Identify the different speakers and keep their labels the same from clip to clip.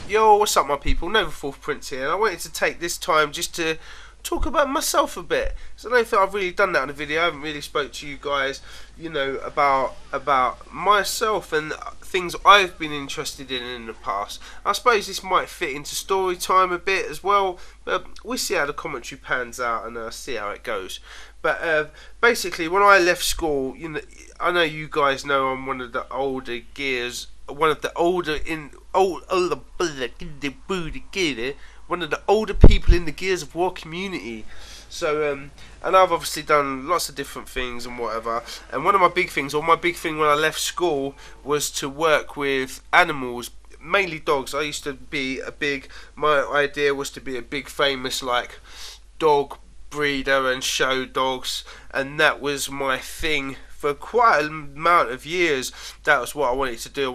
Speaker 1: Yo, what's up my people, Nova Fourth Prince here, and I wanted to take this time just to talk about myself a bit. So I don't think I've really done that in a video. I haven't really spoke to you guys, about myself and things I've been interested in the past. I suppose this might fit into story time a bit as well, but we'll see how the commentary pans out and see how it goes. But basically, when I left school, I know you guys know I'm one of the older gears, one of the older one of the older people in the Gears of War community. So and I've obviously done lots of different things and whatever. And one of my big things, or my big thing when I left school, was to work with animals, mainly dogs. I used to be my idea was to be a big famous dog breeder and show dogs, and that was my thing for quite an amount of years. That was what I wanted to do.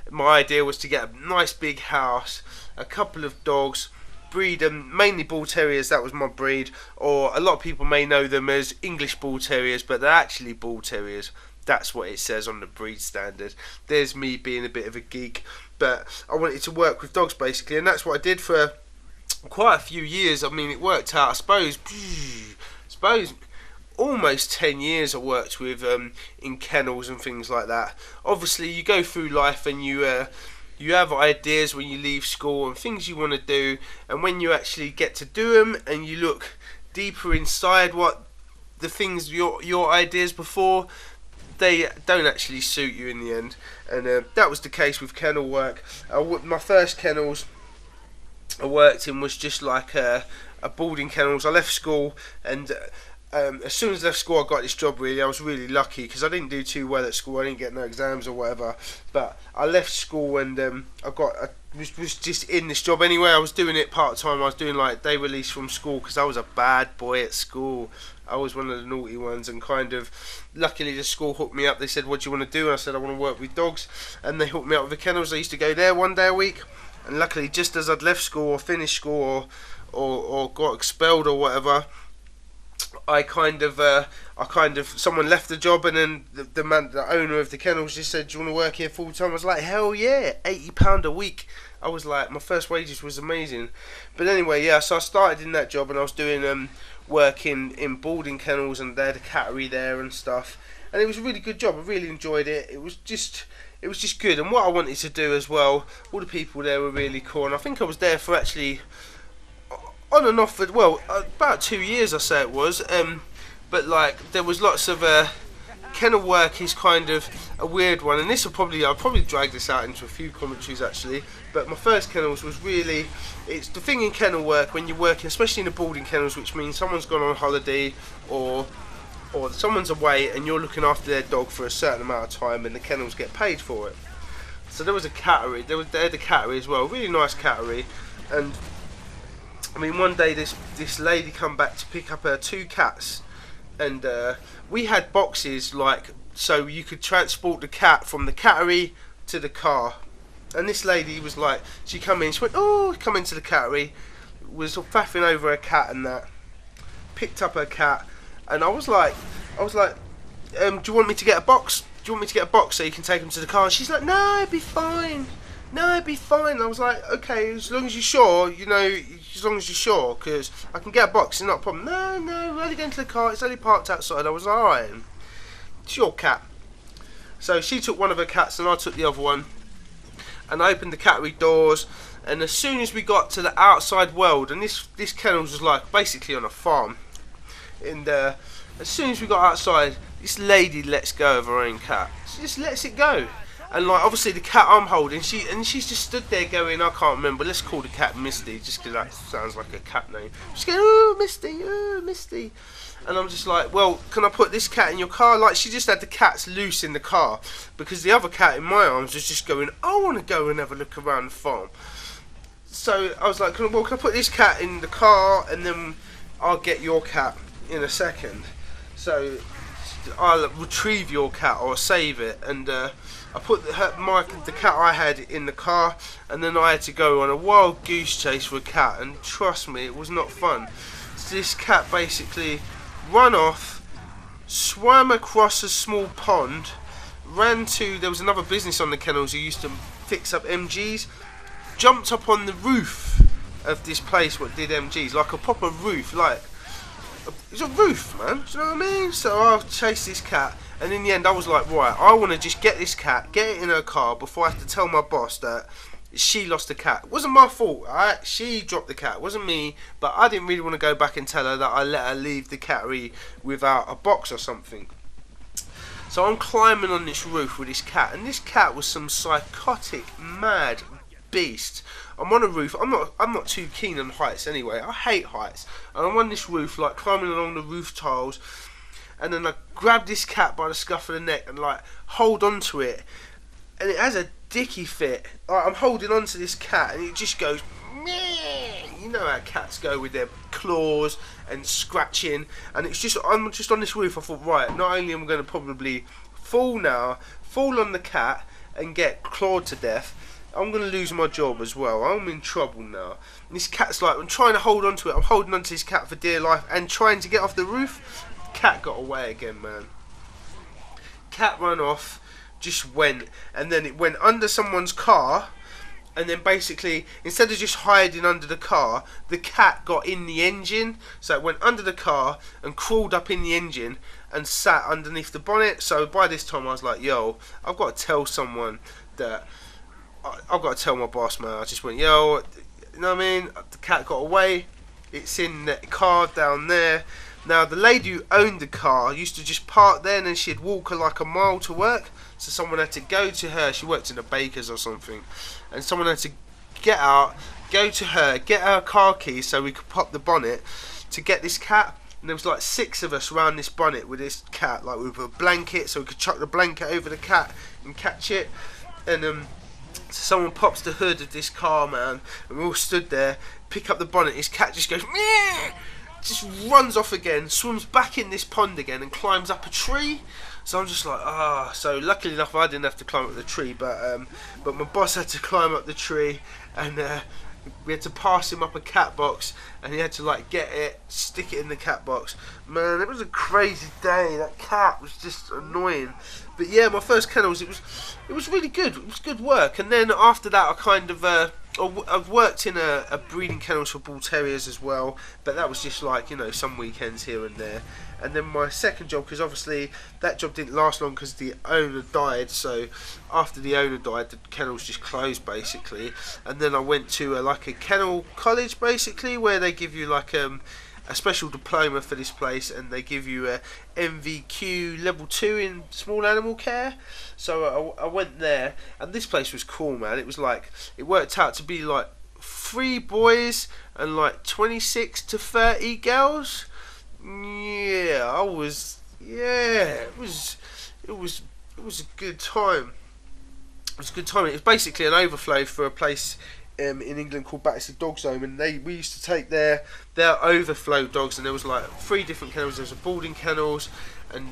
Speaker 1: My idea was to get a nice big house, a couple of dogs, breed them, mainly bull terriers. That was my breed, or a lot of people may know them as English bull terriers, but they're actually bull terriers. That's what it says on the breed standard. There's me being a bit of a geek, but I wanted to work with dogs basically, and that's what I did for quite a few years. I mean, it worked out, I suppose almost 10 years I worked with in kennels and things like that. Obviously you go through life and you have ideas when you leave school and things you want to do, and when you actually get to do them and you look deeper inside what the things, your ideas before, they don't actually suit you in the end. And that was the case with kennel work. My first kennels I worked in was just like a boarding kennels. I left school, and as soon as I left school I got this job. Really, I was really lucky because I didn't do too well at school. I didn't get no exams or whatever, but I left school and I was just in this job anyway. I was doing it part time. I was doing like day release from school because I was a bad boy at school. I was one of the naughty ones, and luckily the school hooked me up. They said, what do you want to do? And I said, I want to work with dogs, and they hooked me up with the kennels. I used to go there one day a week, and luckily just as I'd left school or finished school or got expelled or whatever, someone left the job, and then the owner of the kennels just said, do you want to work here full time? I was like, hell yeah, £80 a week. I was like, my first wages was amazing. But anyway, yeah, so I started in that job, and I was doing work in boarding kennels, and they had a cattery there and stuff, and it was a really good job. I really enjoyed it. It was just good, and what I wanted to do as well, all the people there were really cool, and I think I was there for actually on and off for, about 2 years I say it was, but there was lots of kennel work is kind of a weird one, and I'll probably drag this out into a few commentaries actually, but my first kennels was really, it's the thing in kennel work when you're working, especially in the boarding kennels, which means someone's gone on holiday or someone's away and you're looking after their dog for a certain amount of time, and the kennels get paid for it. So there was a cattery, they had a cattery as well, really nice cattery, and I mean, one day this lady come back to pick up her 2 cats, and we had boxes so you could transport the cat from the cattery to the car. And this lady was like, she come in, she went, oh, come into the cattery, was faffing over her cat and that, picked up her cat, and I was like, do you want me to get a box? Do you want me to get a box so you can take them to the car? And she's like, no, it'd be fine. No, it'd be fine. I was like, okay, as long as you're sure, as long as you're sure, because I can get a box, it's not a problem. No, we're only going to the car, it's only parked outside. I was like, alright, it's your cat. So she took one of her cats and I took the other one, and I opened the cattery doors, and as soon as we got to the outside world, and this kennel was like basically on a farm, and as soon as we got outside, this lady lets go of her own cat. She just lets it go. And obviously the cat I'm holding, she's just stood there going, I can't remember, let's call the cat Misty, just because that sounds like a cat name. She's going, oh Misty. And I'm just like, well, can I put this cat in your car? She just had the cats loose in the car, because the other cat in my arms was just going, I want to go and have a look around the farm. So I was like, can I put this cat in the car, and then I'll get your cat in a second. So I'll retrieve your cat or save it, and I put the cat I had in the car, and then I had to go on a wild goose chase for a cat, and trust me, it was not fun. So this cat basically ran off, swam across a small pond, there was another business on the kennels who used to fix up MGs, jumped up on the roof of this place what did MG's, like a proper roof, like it's a roof, man, do you know what I mean? So I chased this cat, and in the end I was like, right, I want to just get this cat, get it in her car before I have to tell my boss that she lost the cat. It wasn't my fault, alright? She dropped the cat, it wasn't me, but I didn't really want to go back and tell her that I let her leave the cattery without a box or something. So I'm climbing on this roof with this cat, and this cat was some psychotic, mad beast. I'm on a roof. I'm not too keen on heights anyway. I hate heights. And I'm on this roof, like climbing along the roof tiles, and then I grab this cat by the scuff of the neck and like hold on to it, and it has a dicky fit. Like, I'm holding on to this cat, and it just goes. You know how cats go with their claws and scratching, and I'm just on this roof. I thought, right, not only am I going to probably fall on the cat and get clawed to death, I'm going to lose my job as well. I'm in trouble now. And this cat's like, I'm trying to hold on to it. I'm holding on to this cat for dear life and trying to get off the roof. Cat got away again, man. Cat ran off, just went, and then it went under someone's car. And then basically, instead of just hiding under the car, the cat got in the engine. So it went under the car and crawled up in the engine and sat underneath the bonnet. So by this time I was like, yo, I've got to tell someone that, I've got to tell my boss, man. I just went, yo, you know what I mean? The cat got away. It's in the car down there. Now, the lady who owned the car used to just park there, and then she'd walk her like a mile to work. So someone had to go to her. She worked in a baker's or something. And someone had to get out, go to her, get her car keys so we could pop the bonnet to get this cat. And there was like 6 of us around this bonnet with this cat, like with a blanket, so we could chuck the blanket over the cat and catch it. And so someone pops the hood of this car, man, and we all stood there, pick up the bonnet. This cat just goes, meow, just runs off again, swims back in this pond again, and climbs up a tree. So I'm just like, so luckily enough I didn't have to climb up the tree, but my boss had to climb up the tree, and we had to pass him up a cat box, and he had to like get it, stick it in the cat box. Man, it was a crazy day. That cat was just annoying. But yeah, my first kennels, it was really good. It was good work. And then after that, I kind of I've worked in a breeding kennels for bull terriers as well, but that was just like, you know, some weekends here and there. And then my second job, because obviously that job didn't last long because the owner died, so after the owner died the kennels just closed basically. And then I went to like a kennel college basically, where they give you like a special diploma for this place, and they give you a MVQ level 2 in small animal care. So I went there, and this place was cool, man. It was like, it worked out to be like 3 boys and like 26 to 30 girls. Yeah, it was a good time. It was a good time. It was basically an overflow for a place in England called Battersea Dogs Home, and we used to take their overflow dogs, and there was like 3 different kennels. There was a boarding kennels and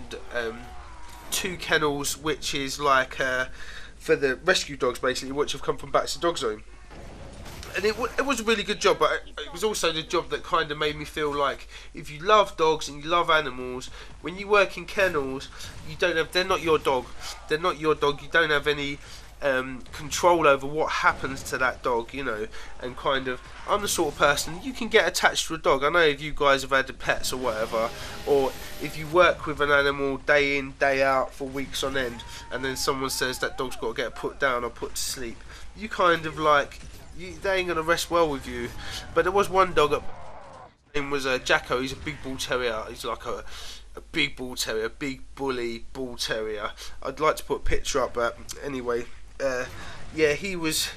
Speaker 1: 2 kennels which is like for the rescue dogs basically, which have come from Battersea Dogs Home. And it was a really good job, but it was also the job that kind of made me feel like if you love dogs and you love animals, when you work in kennels, they're not your dog. They're not your dog. You don't have any control over what happens to that dog, you know. And kind of, I'm the sort of person, you can get attached to a dog. I know if you guys have had pets or whatever, or if you work with an animal day in, day out for weeks on end, and then someone says that dog's got to get put down or put to sleep, you kind of like, they ain't gonna rest well with you. But there was one dog, his name was Jacko. He's a big bull terrier. He's like a big bull terrier, big bully bull terrier. I'd like to put a picture up, but anyway, yeah, he was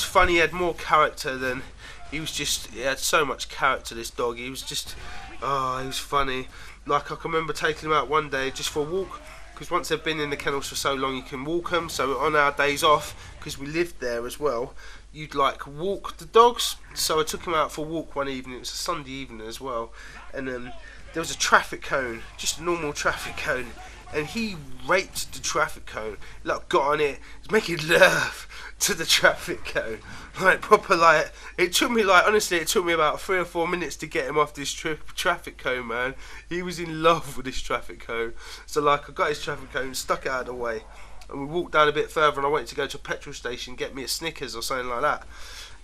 Speaker 1: funny. He had more character than he had so much character. This dog, he was just, he was funny. Like, I can remember taking him out one day just for a walk, because once they've been in the kennels for so long, you can walk them. So on our days off, because we lived there as well, you'd like walk the dogs. So I took him out for a walk one evening. It was a Sunday evening as well, and there was a traffic cone, just a normal traffic cone, and he raped the traffic cone. Like, got on it, was making love to the traffic cone, like proper. Like, it took me about 3 or 4 minutes to get him off this traffic cone, man. He was in love with this traffic cone. So like, I got his traffic cone, stuck it out of the way, and we walked down a bit further, and I wanted to go to a petrol station, get me a Snickers or something like that.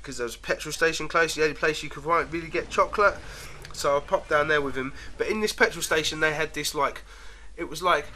Speaker 1: because there was a petrol station close, the only place you could really get chocolate. So I popped down there with him. But in this petrol station, they had this like, it was like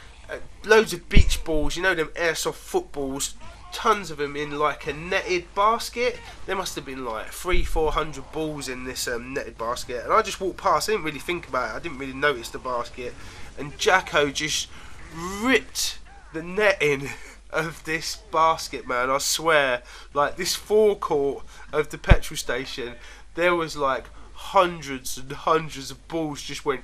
Speaker 1: loads of beach balls, you know, them airsoft footballs, tons of them in like a netted basket. There must have been like 300-400 balls in this netted basket, and I just walked past. I didn't really think about it. I didn't really notice the basket, and Jacko just ripped the netting of this basket, man. I swear, like this forecourt of the petrol station, there was like hundreds and hundreds of balls just went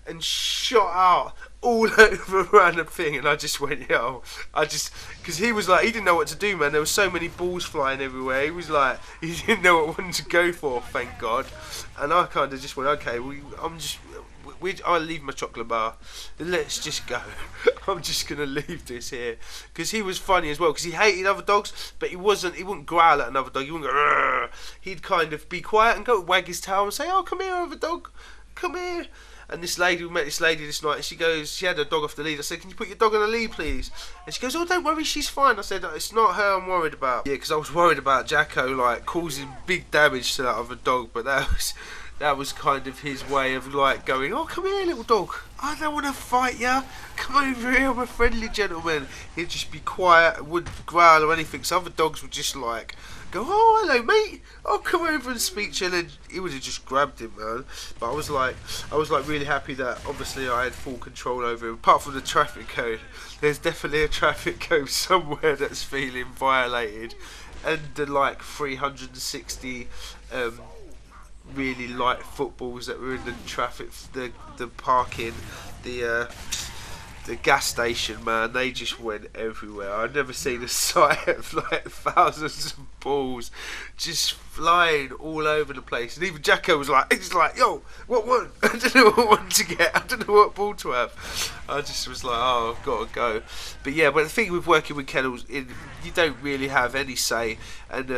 Speaker 1: and shot out all over around the thing, and I just went, yo, because he was like, he didn't know what to do, man. There were so many balls flying everywhere. He was like, he didn't know what one to go for, thank God. And I kind of just went, okay, I'll leave my chocolate bar. Let's just go. I'm just gonna leave this here, because he was funny as well. Because he hated other dogs, but he wouldn't growl at another dog. He wouldn't go. Rrr. He'd kind of be quiet and go wag his tail and say, "Oh, come here, other dog, come here." And we met this lady this night, and she had her dog off the lead. I said, "Can you put your dog on the lead, please?" And she goes, "Oh, don't worry, she's fine." I said, "It's not her I'm worried about." Yeah, because I was worried about Jacko like causing big damage to that other dog, but that was kind of his way of like going, "Oh, come here, little dog. I don't want to fight ya. Come over here, I'm a friendly gentleman." He'd just be quiet, wouldn't growl or anything. So other dogs would just like go, "Oh, hello, mate. I'll come over and speak to you." And he would have just grabbed him, man. But I was like really happy that obviously I had full control over him. Apart from the traffic code, there's definitely a traffic code somewhere that's feeling violated, and the like 360. Really light footballs that were in the traffic, the parking, the gas station, man. They just went everywhere. I've never seen a sight of like thousands of balls just flying all over the place. And even Jacko was like, "Yo, what one?" I don't know what one to get. I don't know what ball to have. I just was like, "Oh, I've got to go." But yeah, but the thing with working with kennels, you don't really have any say, and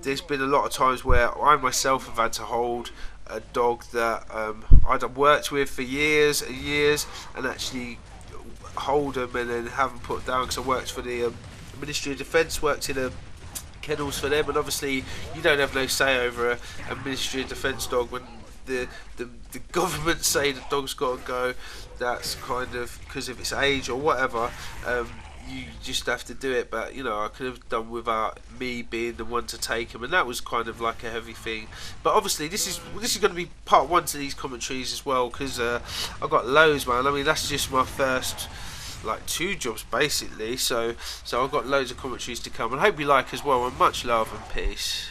Speaker 1: there's been a lot of times where I myself have had to hold a dog that I'd worked with for years and years, and actually hold them and then have them put down, because I worked for the Ministry of Defence, worked in kennels for them, and obviously you don't have no say over a Ministry of Defence dog. When the government say the dog's got to go, that's kind of because of its age or whatever. You just have to do it, but you know, I could have done without me being the one to take him, and that was kind of like a heavy thing. But obviously this is going to be part one to these commentaries as well, because I've got loads, man. I mean, that's just my first like 2 jobs basically, so I've got loads of commentaries to come, and I hope you like as well, and much love and peace.